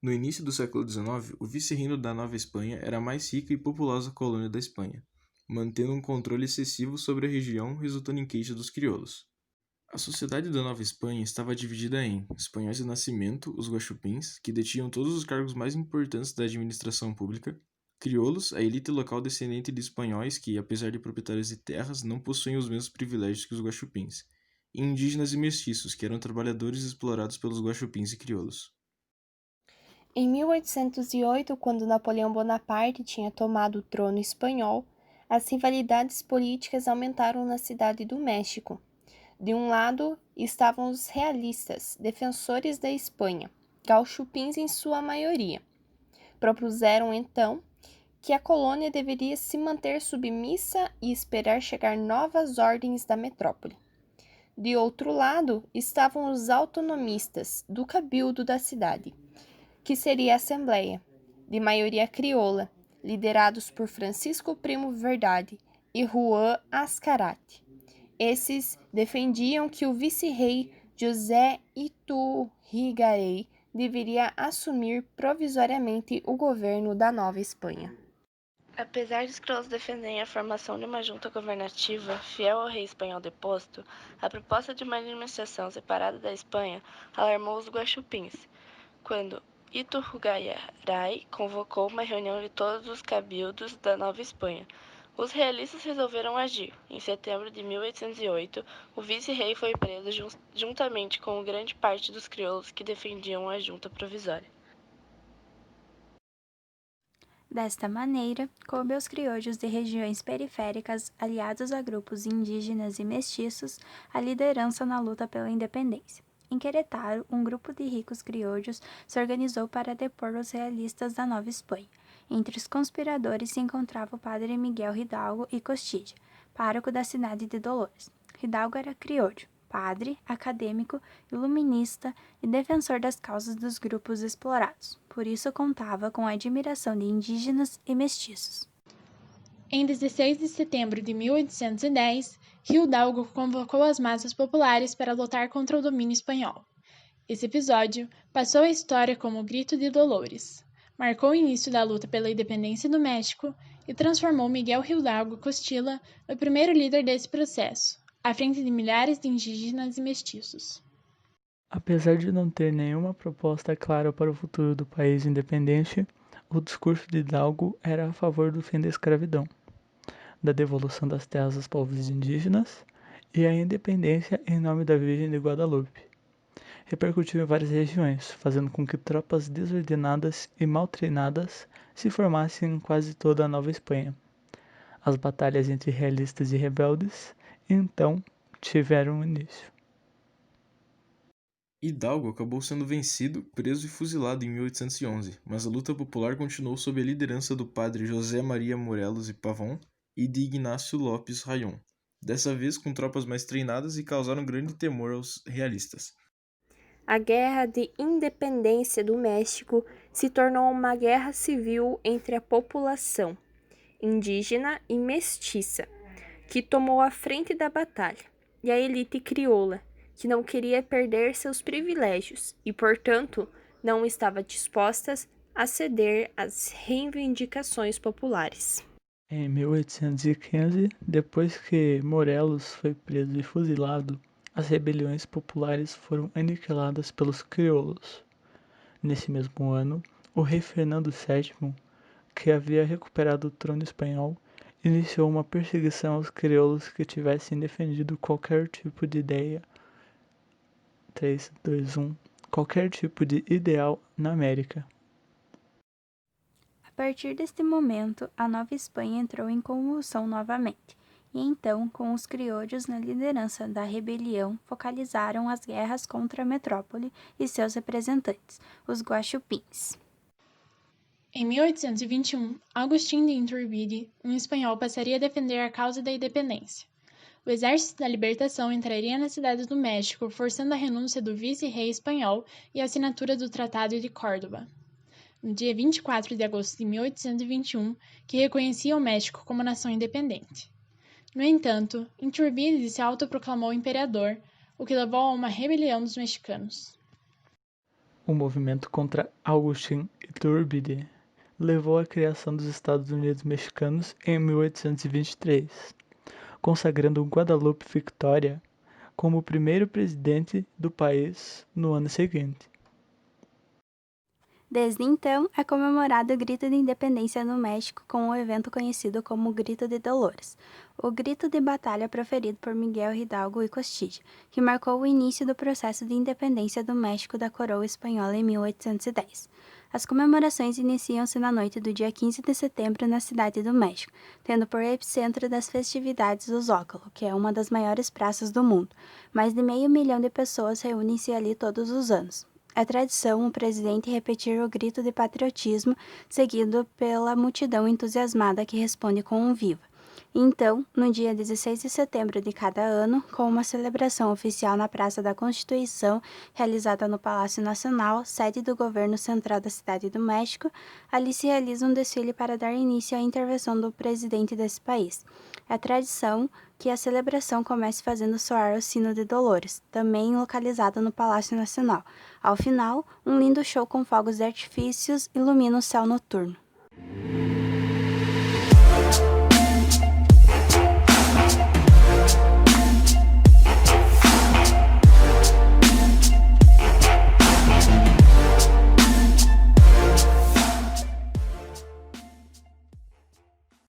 No início do século XIX, o vice-reino da Nova Espanha era a mais rica e populosa colônia da Espanha, mantendo um controle excessivo sobre a região, resultando em queixa dos crioulos. A sociedade da Nova Espanha estava dividida em espanhóis de nascimento, os guaxupins, que detinham todos os cargos mais importantes da administração pública, crioulos, a elite local descendente de espanhóis que, apesar de proprietários de terras, não possuem os mesmos privilégios que os guaxupins, e indígenas e mestiços, que eram trabalhadores explorados pelos guaxupins e crioulos. Em 1808, quando Napoleão Bonaparte tinha tomado o trono espanhol, as rivalidades políticas aumentaram na cidade do México. De um lado estavam os realistas, defensores da Espanha, gauchupins em sua maioria. Propuseram então que a colônia deveria se manter submissa e esperar chegar novas ordens da metrópole. De outro lado estavam os autonomistas do cabildo da cidade, que seria a Assembleia, de maioria crioula, liderados por Francisco Primo Verdade e Juan Ascarate. Esses defendiam que o vice-rei José Iturrigaray deveria assumir provisoriamente o governo da Nova Espanha. Apesar dos crioulos defenderem a formação de uma junta governativa fiel ao rei espanhol deposto, a proposta de uma administração separada da Espanha alarmou os guaxupins, quando Iturrugaiaray convocou uma reunião de todos os cabildos da Nova Espanha. Os realistas resolveram agir. Em setembro de 1808, o vice-rei foi preso juntamente com grande parte dos crioulos que defendiam a junta provisória. Desta maneira, coube aos crioulos de regiões periféricas, aliados a grupos indígenas e mestiços, a liderança na luta pela independência. Em Querétaro, um grupo de ricos crioulos se organizou para depor os realistas da Nova Espanha. Entre os conspiradores se encontrava o padre Miguel Hidalgo e Costilla, pároco da cidade de Dolores. Hidalgo era crioulo, padre, acadêmico, iluminista e defensor das causas dos grupos explorados. Por isso contava com a admiração de indígenas e mestiços. Em 16 de setembro de 1810, Hidalgo convocou as massas populares para lutar contra o domínio espanhol. Esse episódio passou à história como o Grito de Dolores, marcou o início da luta pela independência do México e transformou Miguel Hidalgo Costilla no primeiro líder desse processo, à frente de milhares de indígenas e mestiços. Apesar de não ter nenhuma proposta clara para o futuro do país independente, o discurso de Hidalgo era a favor do fim da escravidão, da devolução das terras aos povos indígenas e a independência em nome da Virgem de Guadalupe. Repercutiu em várias regiões, fazendo com que tropas desordenadas e mal treinadas se formassem em quase toda a Nova Espanha. As batalhas entre realistas e rebeldes, então, tiveram início. Hidalgo acabou sendo vencido, preso e fuzilado em 1811, mas a luta popular continuou sob a liderança do padre José Maria Morelos e Pavón e de Ignacio López Rayón, dessa vez com tropas mais treinadas e causaram grande temor aos realistas. A Guerra de Independência do México se tornou uma guerra civil entre a população indígena e mestiça, que tomou a frente da batalha, e a elite crioula, que não queria perder seus privilégios e, portanto, não estava disposta a ceder às reivindicações populares. Em 1815, depois que Morelos foi preso e fuzilado, as rebeliões populares foram aniquiladas pelos crioulos. Nesse mesmo ano, o rei Fernando VII, que havia recuperado o trono espanhol, iniciou uma perseguição aos crioulos que tivessem defendido qualquer tipo de ideia. 3, 2, 1. Qualquer tipo de ideal na América. A partir deste momento, a Nova Espanha entrou em convulsão novamente, e então, com os crioulos na liderança da rebelião, focalizaram as guerras contra a metrópole e seus representantes, os guaxupins. Em 1821, Agustín de Iturbide, um espanhol, passaria a defender a causa da independência. O Exército da Libertação entraria na cidade do México, forçando a renúncia do vice-rei espanhol e a assinatura do Tratado de Córdoba, no dia 24 de agosto de 1821, que reconhecia o México como nação independente. No entanto, Iturbide se autoproclamou imperador, o que levou a uma rebelião dos mexicanos. O movimento contra Agustín Iturbide levou à criação dos Estados Unidos Mexicanos em 1823, consagrando Guadalupe Victoria como o primeiro presidente do país no ano seguinte. Desde então, é comemorado o Grito de Independência no México com um evento conhecido como Grito de Dolores, o grito de batalha proferido por Miguel Hidalgo y Costilla, que marcou o início do processo de independência do México da coroa espanhola em 1810. As comemorações iniciam-se na noite do dia 15 de setembro na Cidade do México, tendo por epicentro das festividades o Zócalo, que é uma das maiores praças do mundo. Mais de 500 mil de pessoas reúnem-se ali todos os anos. É tradição o presidente repetir o grito de patriotismo, seguido pela multidão entusiasmada que responde com um viva. Então, no dia 16 de setembro de cada ano, com uma celebração oficial na Praça da Constituição, realizada no Palácio Nacional, sede do governo central da Cidade do México, ali se realiza um desfile para dar início à intervenção do presidente desse país. É tradição que a celebração comece fazendo soar o sino de Dolores, também localizado no Palácio Nacional. Ao final, um lindo show com fogos de artifícios ilumina o céu noturno.